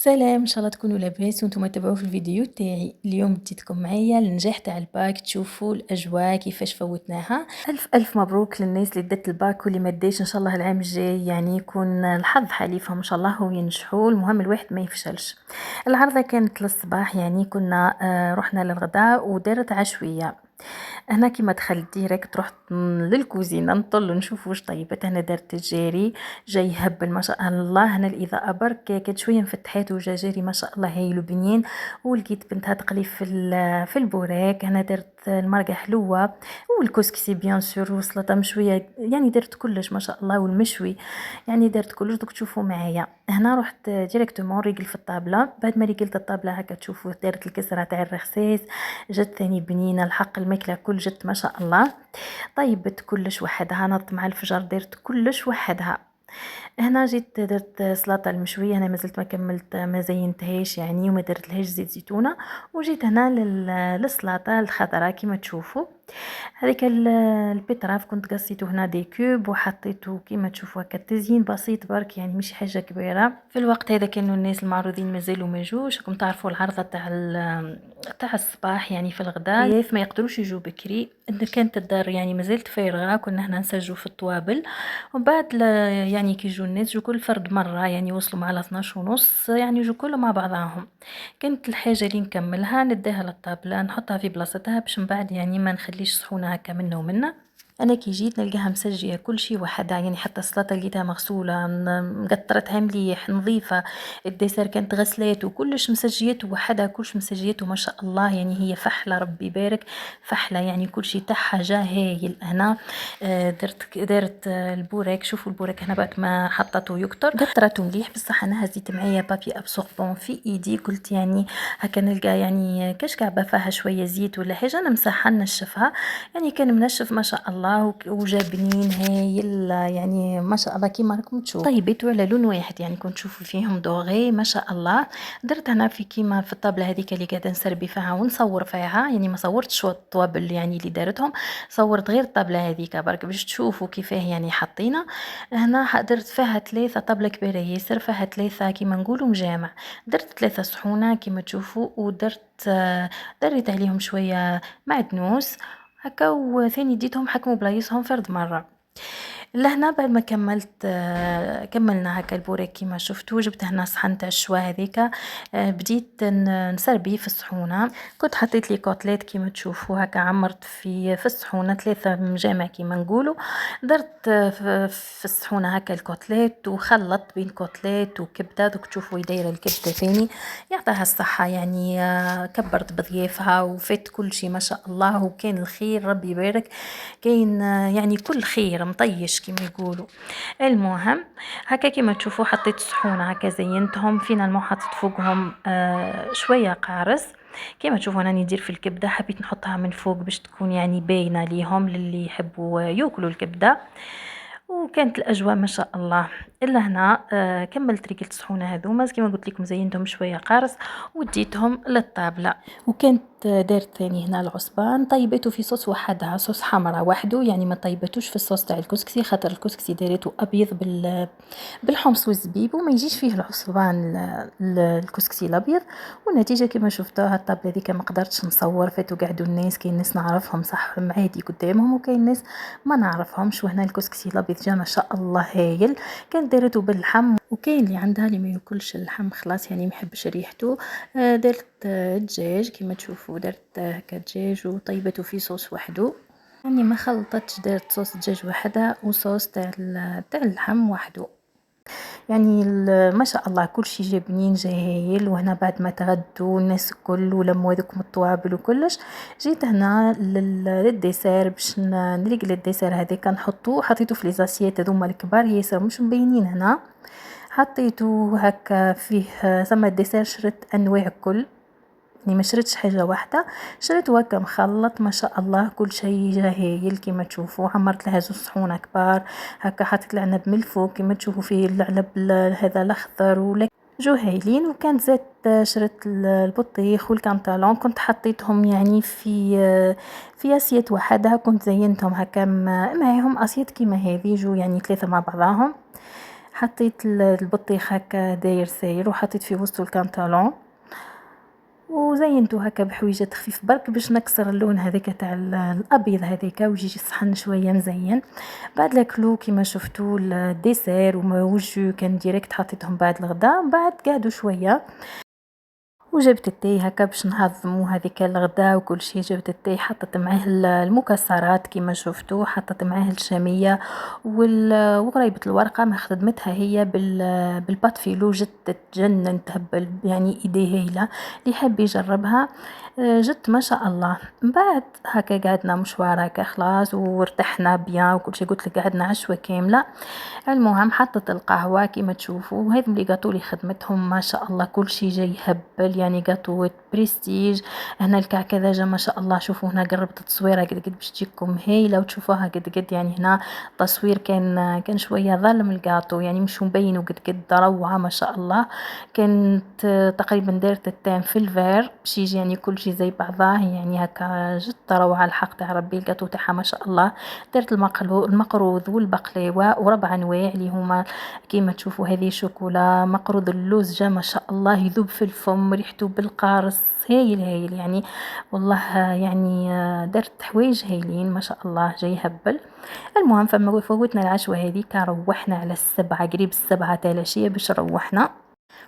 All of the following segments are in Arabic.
سلام، ان شاء الله تكونوا لاباس وانتم تتابعوا في الفيديو تاعي. اليوم بديتكم معايا النجاح تاع الباك، تشوفوا الاجواء كيفاش فوتناها. الف الف مبروك للناس اللي دات الباك واللي ما داش. ان شاء الله العام الجاي يعني يكون الحظ حليفهم ان شاء الله وينجحوا. المهم الواحد ما يفشلش. العرضه كانت للصباح، يعني كنا رحنا للغداء ودارت عشويه. هنا كيما دخلت ديريكت رحت للكوزينه نطل نشوف واش طيبت. هنا دارت الجاري جاي يهبل ما شاء الله. هنا الاضاءه برك كانت شويه مفتحات وجا جاري ما شاء الله هايل وبنين. ولقيت بنتها تقلي في البوراك. هنا درت المرقه حلوه والكسكسي بيان سور وسلطه مشويه، يعني درت كلش ما شاء الله. والمشوي يعني درت كلش. دوك تشوفوا معايا هنا رحت ديريكتومون ريقل في الطابله. بعد ما ريقلت الطابله هكا تشوفوا دارت الكسره تاع الرخساس جات ثاني بنينه. الحق الماكله كل جت ما شاء الله. طيبت كلش وحدها، نضت مع الفجر درت كلش وحدها. هنا جيت درت سلطه المشويه. انا مازلت ما كملت ما زينتهاش يعني وما درت لهاش زيت زيتونه. وجيت هنا للسلطه الخضراء كيما تشوفوا. هذيك البيتراف كنت قصيته هنا دي كوب وحطيته كيما تشوفوا هكا تزيين بسيط برك، يعني مش حاجه كبيره. في الوقت هذا كانوا الناس المعروضين مازالوا ما جوش. راكم تعرفوا العرضه تاع الصباح يعني في الغداء كيف ما يقدروش يجوا بكري. إن كانت الدار يعني مازالت فارغه، كنا هنا نسجوا في الطوابل. ومن بعد يعني كي يجوا الناس جو كل فرد مره، يعني وصلوا مع 12 ونص، يعني جو كل مع بعضهم. كانت الحاجه اللي نكملها نديها للطابله نحطها في بلاصتها باش من بعد يعني ما نخليش صحونه هكا منا ومنا. انا كي جيت نلقاها مسجيه كل شيء وحدها، يعني حتى السلطه لقيتها مغسوله مقطرتها مليح نظيفه. الديسير كانت غسلات وكلش مسجيته وحدها، كلش مسجيته ما شاء الله. يعني هي فحله ربي يبارك، فحله يعني كل شيء تاعها جا هايل. هنا درت البوراك. شوفوا البوراك هنا بعد ما حطته يكتر قطرته مليح. بصح انا هزيت معايا بابي ابسوربون في ايدي، قلت يعني هكا نلقى يعني كاش كعبه فيها شويه زيت ولا حاجه نمسحها نشفها. يعني كان منشف ما شاء الله وجا بنين هايل، يعني ما شاء الله كيما راكم تشوفوا. طيبته على لون واحد، يعني كنت تشوفوا فيهم دوغي ما شاء الله. درت هنا في كيما في الطابله هذيك اللي قاعده نسربي فيها ونصور فيها، يعني ما صورتش الطوابل يعني اللي دارتهم، صورت غير الطابله هذيك برك باش تشوفوا كيفاه يعني حطينا. هنا درت فيها 3 طابله كبيره ياسر، فيها 3 كيما نقولوا مجامع. درت 3 صحونه كيما تشوفوا ودرت دريت عليهم شويه معدنوس هكا. وثاني ديتهم حكموا بلايصهم فرد مره. لهنا بعد ما كملت كملنا هكا البوريك كيما شفتوا. جبت هنا صحن تاع الشوا هذيك. بديت نسربيه في الصحونه. كنت حطيت لي كوتليت كيما تشوفوا هكا، عمرت في الصحونه 3 مجامع كيما نقولوا. درت في الصحونه هكا الكوتليت وخلطت بين كوتليت وكبده. دوك تشوفوا دايره الكبده ثاني يعطيها الصحه، يعني كبرت بضيافها وفات كل شيء ما شاء الله. وكان الخير ربي يبارك، كاين يعني كل خير مطيش كيما يقولوا. المهم هكا كيما تشوفوا حطيت صحونه هكا زينتهم فينا حطيت فوقهم شويه قارص. كيما تشوفوا انا ندير في الكبده، حبيت نحطها من فوق باش تكون يعني باينه ليهم للي يحبوا ياكلوا الكبده. وكانت الاجواء ما شاء الله. الا هنا كملت ريقلت صحونه هذوما كيما قلت لكم زينتهم شويه قارص وديتهم للطابله. وكانت دارت ثاني هنا العصبان طيبته في صوص وحدها، صوص حمراء وحده، يعني ما طيبتوش في الصوص تاع الكسكسي خاطر الكسكسي داريته ابيض بالحمص والزبيب وما يجيش فيه العصبان الكسكسي الابيض. والنتيجه كما شفتوها الطابله ديك ما قدرتش نصور، فاتوا قعدوا الناس، كاين ناس نعرفهم صح عادي قدامهم وكاين ناس ما نعرفهمش. وهنا الكسكسي الابيض جا ما شاء الله هايل. كانت دارته باللحم، وكاين اللي عندها اللي ما ياكلش اللحم خلاص يعني ما يحبش ريحته. درت الدجاج كما تشوفوا، درت هكا دجاج وطيبته في صوص وحده، يعني ما خلطتش، درت صوص دجاج وحده وصوص تاع اللحم وحده. يعني ما شاء الله كل شيء جا بنين جا هايل. وهنا بعد ما تغدوا الناس الكل ولموا هذوك من الطوابل وكلش، جيت هنا للديسير باش نريقل الديسير هذاك نحطوه. حطيته في ليزاسيات هذوما الكبار ياسر مش مبينين هنا. حطيته هكا فيه ثم الديسير شرت انواع كل، يعني ما شريتش حاجه واحده، شريت هكا مخلط ما شاء الله كل شيء جا هايل كيما تشوفوا. عمرت لها 2 صحون كبار هكا، حطيت العنب من الفوق كيما تشوفوا فيه العنب هذا الاخضر ولا جو هايلين. وكانت زيت شريت البطيخ والكانتالون كنت حطيتهم يعني في اسيات وحدها، كنت زينتهم هكا معاهم اسيات كيما هذه جو يعني 3 مع بعضهم. حطيت البطيخ هكا داير ساير وحطيت في وسطو الكانطالون وزينتو هكا بحويجات خفيف برك باش نكسر اللون هذاك تاع الابيض هذاك ويجي الصحن شويه مزين. بعد لاكلو كيما شفتوا الديسير والجو كان ديريكت حطيتهم بعد الغداء. بعد قعدوا شويه وجبت التاي هكا باش نهضموا هذيك الغداء وكل شيء. جبت التاي حطت معاه المكسرات كيما شفتوا، حطت معاه الشاميه وغريبه الورقه ما خدمتها هي بالبات فيلو جت تجنن تهبل يعني ايديه هايله. اللي حاب يجربها جت ما شاء الله. من بعد هكا قعدنا مشوار هكا خلاص وارتحنا بيان وكل شيء. قلت لك قعدنا عشوه كامله. المهم حطت القهوة كيما تشوفوا وهذم لي قاطو لي خدمتهم ما شاء الله كل شيء جاي يهبل يعني قاطو بريستيج. هنا الكعكة دجا ما شاء الله. شوفوا هنا قربت التصويرة قد قد باش تجيكم هايلة وتشوفوها قد قد يعني. هنا التصوير كان شوية ظلم القاطو يعني مش مبين وقد قد روعة ما شاء الله. كانت تقريبا دارت التام في الفير باش يجي يعني كل شيء زي بعضاه يعني هكا جت روعة الحق تاع ربي. القاطو تاعها ما شاء الله. درت المقروض والبقلاوة وربع انواع اللي هما كيما تشوفوا هذه شوكولا مقروض اللوز جا ما شاء الله يذوب في الفم ريحته بالقارص هايل يعني والله يعني درت حوايج هايلين ما شاء الله جاي هبل. المهم فما فوتنا العشوة هذيك روحنا على 7 قريب 7 تاع العشية باش روحنا.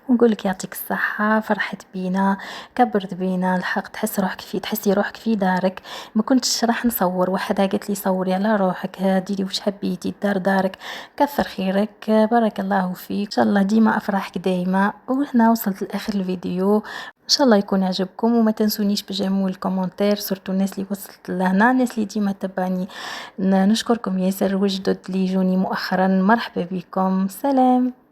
ونقولك يعطيك الصحة فرحت بينا كبرت بينا الحق تحسي روحك في دارك. ما كنتش راح نصور وحدة قالت لي صوري على روحك ديري وش حبيتي الدار دارك كثر خيرك بارك الله فيك. ان شاء الله ديما افراحك دايما. وهنا وصلت لاخر الفيديو ان شاء الله يكون عجبكم وما تنسونيش بجمول الكومنتير سورتو الناس اللي وصلت لهنا الناس اللي ديما تبعني نشكركم ياسر. وجدد اللي جوني مؤخرا مرحبا بكم سلام.